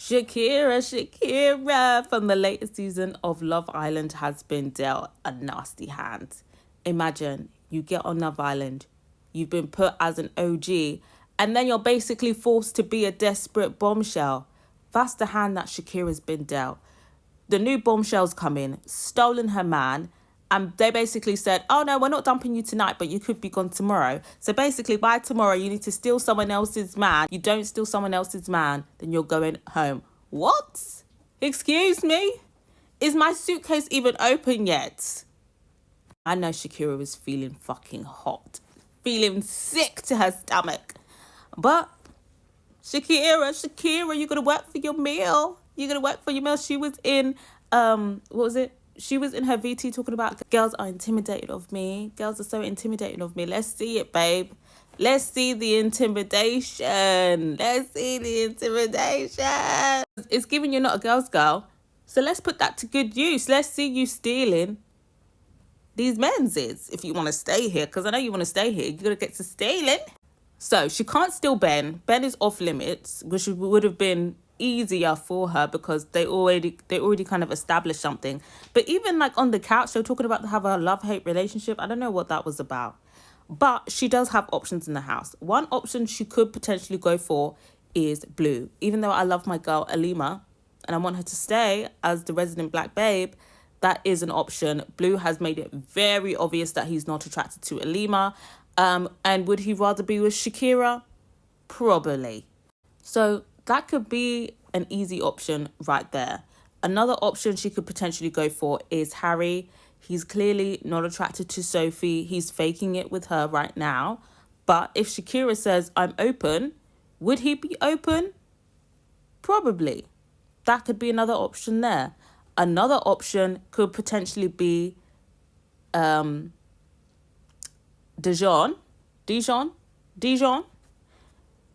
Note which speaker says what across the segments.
Speaker 1: Shakira from the latest season of Love Island has been dealt a nasty hand. Imagine you get on Love Island, you've been put as an OG, and then you're basically forced to be a desperate bombshell. That's the hand that Shakira's been dealt. The new bombshell's come in, stolen her man, and they basically said, oh no, we're not dumping you tonight, but you could be gone tomorrow. So basically by tomorrow, you need to steal someone else's man. You don't steal someone else's man, then you're going home. What? Excuse me? Is my suitcase even open yet? I know Shakira was feeling fucking hot, feeling sick to her stomach. But Shakira, you're gonna work for your meal. You're gonna work for your meal. She was in, what was it? She was in her VT talking about girls are intimidated of me. Girls are so intimidated of me. Let's see it, babe. Let's see the intimidation. Let's see the intimidation. It's giving you're not a girl's girl. So let's put that to good use. Let's see you stealing these menses if you want to stay here. Because I know you want to stay here. You're going to get to stealing. So she can't steal Ben. Ben is off limits, which would have been easier for her because they already kind of established something. But even like on the couch, they're talking about have a love-hate relationship. I don't know what that was about. But she does have options in the house. One option she could potentially go for is Blue. Even though I love my girl Alima and I want her to stay as the resident black babe, that is an option. Blue has made it very obvious that he's not attracted to Alima. And would he rather be with Shakira? Probably. So that could be an easy option right there. Another option she could potentially go for is Harry. He's clearly not attracted to Sophie. He's faking it with her right now. But if Shakira says, I'm open, would he be open? Probably. That could be another option there. Another option could potentially be Dijon.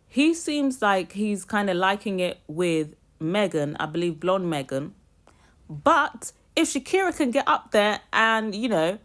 Speaker 1: He seems like he's kind of liking it with Megan, I believe blonde Megan. But if Shakira can get up there and, you know,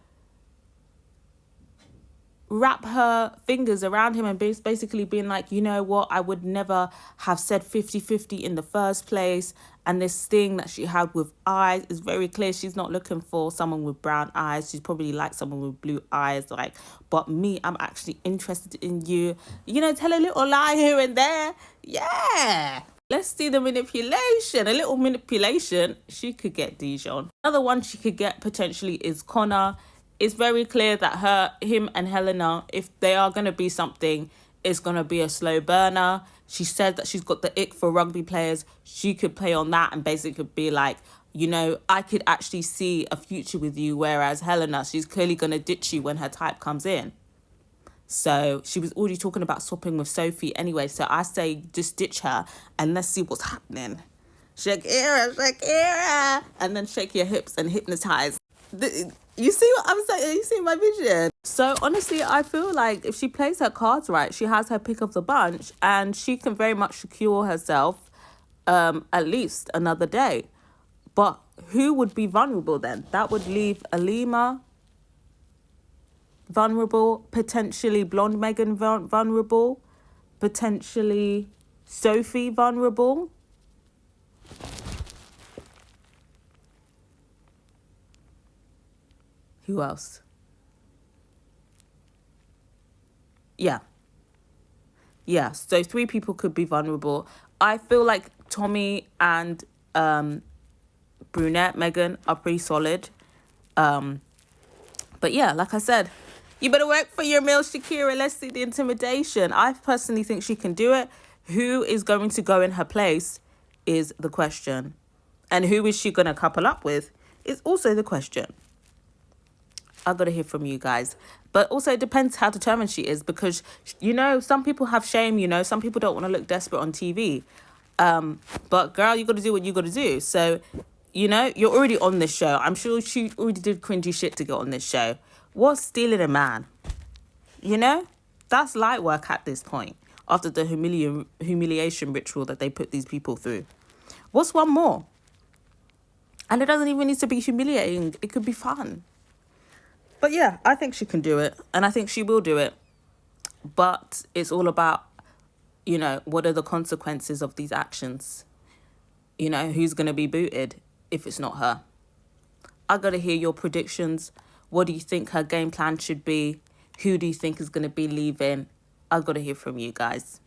Speaker 1: wrap her fingers around him and basically being like, you know what, I would never have said 50-50 in the first place. And this thing that she had with eyes is very clear. She's not looking for someone with brown eyes. She's probably like someone with blue eyes. Like, but me, I'm actually interested in you. You know, tell a little lie here and there. Yeah. Let's see the manipulation. A little manipulation. She could get Dijon. Another one she could get potentially is Connor. It's very clear that him and Helena, if they are going to be something, it's going to be a slow burner. She said that she's got the ick for rugby players. She could play on that and basically be like, you know, I could actually see a future with you. Whereas Helena, she's clearly going to ditch you when her type comes in. So she was already talking about swapping with Sophie anyway. So I say just ditch her and let's see what's happening. Shakira. And then shake your hips and hypnotize. You see what I'm saying? You see my vision? So honestly, I feel like if she plays her cards right, she has her pick of the bunch and she can very much secure herself at least another day. But who would be vulnerable then? That would leave Alima vulnerable, potentially blonde Megan vulnerable, potentially Sophie vulnerable. Who else? Yeah, so 3 people could be vulnerable. I feel like Tommy and brunette Megan are pretty solid. But yeah, like I said, you better work for your meal, Shakira. Let's see the intimidation. I personally think she can do it. Who is going to go in her place is the question. And who is she going to couple up with is also the question. I've got to hear from you guys. But also it depends how determined she is because, you know, some people have shame, you know. Some people don't want to look desperate on TV. But girl, you got to do what you got to do. So, you know, you're already on this show. I'm sure she already did cringy shit to get on this show. What's stealing a man? You know, that's light work at this point after the humiliation ritual that they put these people through. What's one more? And it doesn't even need to be humiliating. It could be fun. But yeah, I think she can do it. And I think she will do it. But it's all about, you know, what are the consequences of these actions? You know, who's going to be booted if it's not her? I got to hear your predictions. What do you think her game plan should be? Who do you think is going to be leaving? I got to hear from you guys.